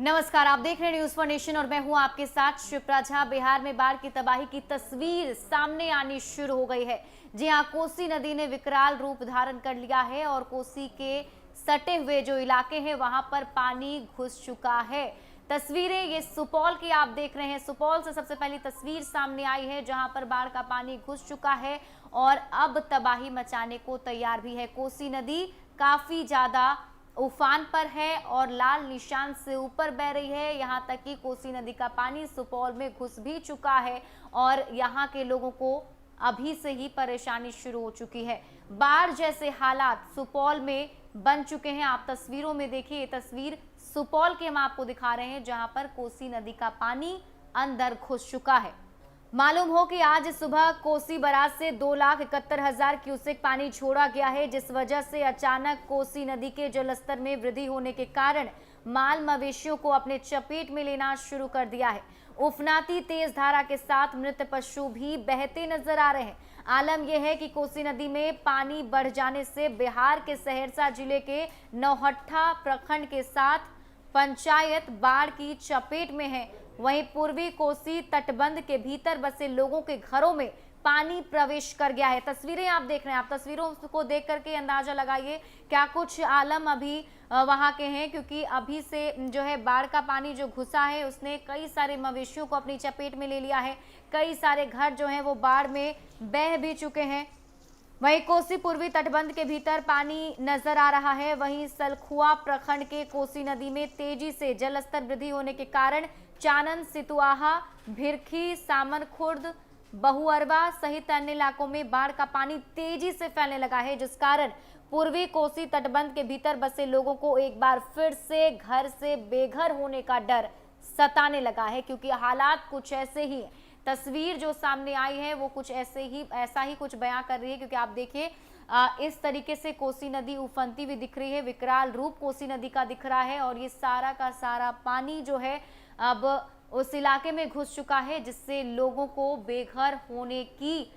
नमस्कार, आप देख रहे हैं न्यूज फॉर नेशन और मैं हूं आपके साथ शिप्रा झा। बिहार में बाढ़ की तबाही की तस्वीर सामने आनी शुरू हो गई है। जी हां, कोसी नदी ने विकराल रूप धारण कर लिया है और कोसी के सटे हुए जो इलाके हैं वहां पर पानी घुस चुका है। तस्वीरें ये सुपौल की आप देख रहे हैं। सुपौल से सबसे पहली तस्वीर सामने आई है जहां पर बाढ़ का पानी घुस चुका है और अब तबाही मचाने को तैयार भी है। कोसी नदी काफी ज्यादा उफान पर है और लाल निशान से ऊपर बह रही है। यहां तक कि कोसी नदी का पानी सुपौल में घुस भी चुका है और यहां के लोगों को अभी से ही परेशानी शुरू हो चुकी है। बाढ़ जैसे हालात सुपौल में बन चुके हैं। आप तस्वीरों में देखिए, ये तस्वीर सुपौल की हम आपको दिखा रहे हैं जहां पर कोसी नदी का पानी अंदर घुस चुका है। मालूम हो कि आज सुबह कोसी बराज से 2,71,000 क्यूसेक पानी छोड़ा गया है, जिस वजह से अचानक कोसी नदी के जलस्तर में वृद्धि होने के कारण माल मवेशियों को अपने चपेट में लेना शुरू कर दिया है। उफनाती तेज धारा के साथ मृत पशु भी बहते नजर आ रहे हैं। आलम यह है कि कोसी नदी में पानी बढ़ जाने से बिहार के सहरसा जिले के नौहट्टा प्रखंड के 7 पंचायत बाढ़ की चपेट में है। वहीं पूर्वी कोसी तटबंध के भीतर बसे लोगों के घरों में पानी प्रवेश कर गया है। तस्वीरें आप देख रहे हैं। आप तस्वीरों को देख करके अंदाजा लगाइए क्या कुछ आलम अभी वहां के हैं, क्योंकि अभी से जो है बाढ़ का पानी जो घुसा है उसने कई सारे मवेशियों को अपनी चपेट में ले लिया है। कई सारे घर जो हैं वो बाढ़ में बह भी चुके हैं। वहीं कोसी पूर्वी तटबंध के भीतर पानी नजर आ रहा है। वहीं सलखुआ प्रखंड के कोसी नदी में तेजी से जलस्तर वृद्धि होने के कारण चानन, सितुआहा, भिरखी, सामरखुर्द, बहुअरवा सहित अन्य इलाकों में बाढ़ का पानी तेजी से फैलने लगा है, जिस कारण पूर्वी कोसी तटबंध के भीतर बसे लोगों को एक बार फिर से घर से बेघर होने का डर सताने लगा है। क्योंकि हालात कुछ ऐसे ही हैं। तस्वीर जो सामने आई है वो कुछ ऐसा ही कुछ बयां कर रही है, क्योंकि आप देखिए इस तरीके से कोसी नदी उफनती हुई दिख रही है। विकराल रूप कोसी नदी का दिख रहा है और ये सारा का सारा पानी जो है अब उस इलाके में घुस चुका है, जिससे लोगों को बेघर होने की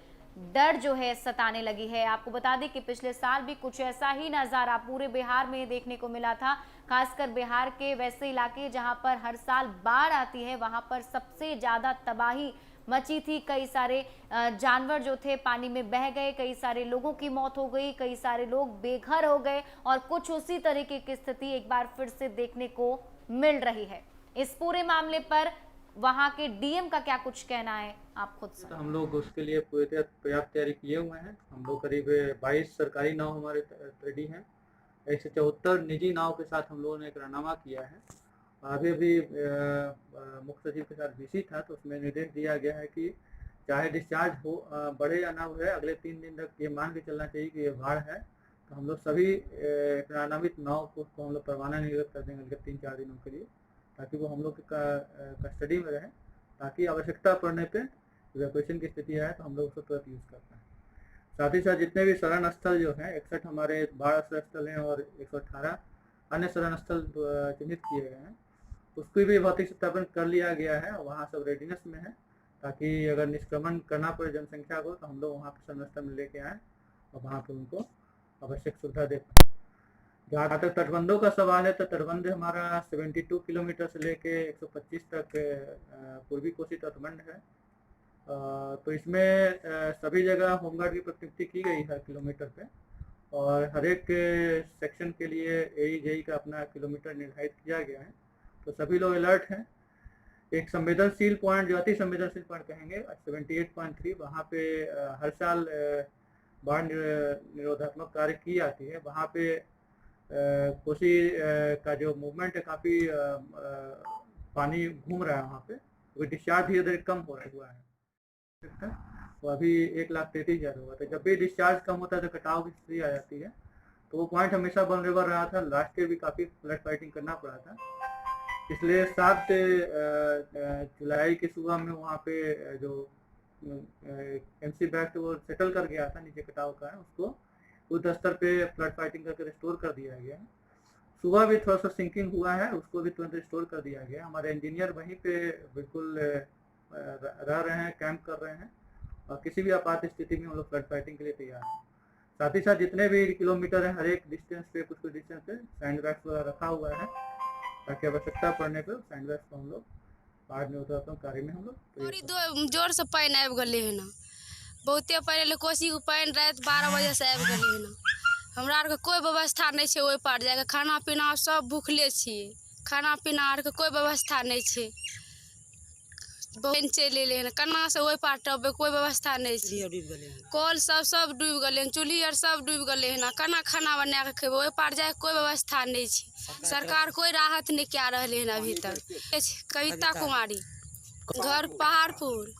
डर जो है सताने लगी है। आपको बता दें कि पिछले साल भी कुछ ऐसा ही नजारा पूरे बिहार में देखने को मिला था। खासकर बिहार के वैसे इलाके जहां पर हर साल बाढ़ आती है वहां पर सबसे ज्यादा तबाही मची थी। कई सारे जानवर जो थे पानी में बह गए, कई सारे लोगों की मौत हो गई, कई सारे लोग बेघर हो गए और कुछ उसी तरीके की स्थिति एक बार फिर से देखने को मिल रही है। इस पूरे मामले पर वहां के डीएम का क्या कुछ कहना है, आप खुद तो हम लोग उसके लिए पर्याप्त तैयारी किए हुए हैं। हम लोग करीब 22 सरकारी नाव हमारे रेडी हैं। 174 निजी नाव के साथ हम लोगों ने एक रनामा किया है। अभी अभी मुख्य सचिव के साथ वीसी था, तो उसमें निर्देश दिया गया है कि चाहे डिस्चार्ज हो बढ़े या ना हो, अगले 3 दिन तक ये मान के चलना चाहिए कि ये बाढ़ है। तो हम लोग सभी नामित नाव को हम लोग परवाना निर्गत कर देंगे अगले 3-4 दिनों के लिए, ताकि वो हम लोग कस्टडी में रहे, ताकि आवश्यकता पड़ने पर इवैक्यूएशन की स्थिति है तो हम लोग उसको तुरंत यूज़ करते हैं। साथ ही साथ जितने भी शरण स्थल जो हैं 61 हमारे बाढ़ आश्रय स्थल हैं और 118 अन्य शरण स्थल चिन्हित किए गए हैं, उसकी भी भौतिक सत्यापन कर लिया गया है और वहाँ सब रेडीनेस में है, ताकि अगर निष्क्रमण करना पड़े जनसंख्या को तो हम लोग वहाँ पर शरण स्थल में लेके आएँ और वहाँ पर उनको आवश्यक सुविधा दे पाएँ। जहाँ तक तटबंधों का सवाल है तो तटबंध हमारा 72 किलोमीटर से लेके 125 तक पूर्वी कोसी तटबंध है। तो इसमें सभी जगह होमगार्ड की प्रतिनियुक्ति की गई हर किलोमीटर पे और हर एक सेक्शन के लिए एई का अपना किलोमीटर निर्धारित किया गया है। तो सभी लोग अलर्ट हैं। एक संवेदनशील पॉइंट, जो अति संवेदनशील पॉइंट कहेंगे 78.3, वहाँ पे हर साल बाढ़ निरोधात्मक कार्य की जाती है। वहाँ पे कोसी का जो मूवमेंट है काफ़ी पानी घूम रहा है वहाँ पे, तो डिस्चार्ज धीरे धीरे कम हो हुआ है। तो अभी 1,33,000 हुआ था। जब भी डिस्चार्ज कम होता है तो कटाव की स्थिति आ जाती है, तो वो पॉइंट हमेशा वल्नरेबल रहा था। लास्ट ईयर भी काफ़ी फ्लड फाइटिंग करना पड़ा था, इसलिए 7 जुलाई की सुबह में वहाँ पे जो MC बैक्ट वो सेटल कर गया था, नीचे कटाव का है, उसको युद्ध स्तर पे फ्लड फाइटिंग करके रिस्टोर कर दिया गया है। सुबह भी थोड़ा सा सिंकिंग हुआ है, उसको भी तुरंत रिस्टोर कर दिया गया। हमारे इंजीनियर वहीं पे बिल्कुल रह रहे हैं, कैंप कर रहे हैं और किसी भी आपात स्थिति में हम लोग फ्लड फाइटिंग के लिए तैयार हैं। साथ ही साथ जितने भी किलोमीटर हैं हर एक डिस्टेंस पे कुछ डिस्टेंस पे सैंड बैग्स वगैरह रखा हुआ है ताकि आवश्यकता पड़ने पर सैंडबैग को हम लोग बाद में उतरते कार्य में हम लोग और जोर से पानी आबि गले है ना, बहुते पहले कोसी के पानी रात 12 बजे से आबि गले है ना। हमरा आर के कोई व्यवस्था नहीं है ओहि पार जाके, खाना पीना सब भूखले छियै, खाना पीना आर के कोई व्यवस्था नहीं है। बहुत चलि एले है, केना से ओहि पार टपबे, कोई व्यवस्था नहीं है। कल सब डूबि गले हैं, चूल्ही आर सब डूबि गले है ना, केना खाना बना के खेबे, ओहि पार जाके कोई व्यवस्था नहीं है। सरकार कोई राहत नहीं क्या रहे है अभी तक। कविता कुमारी, घर पहाड़पुर।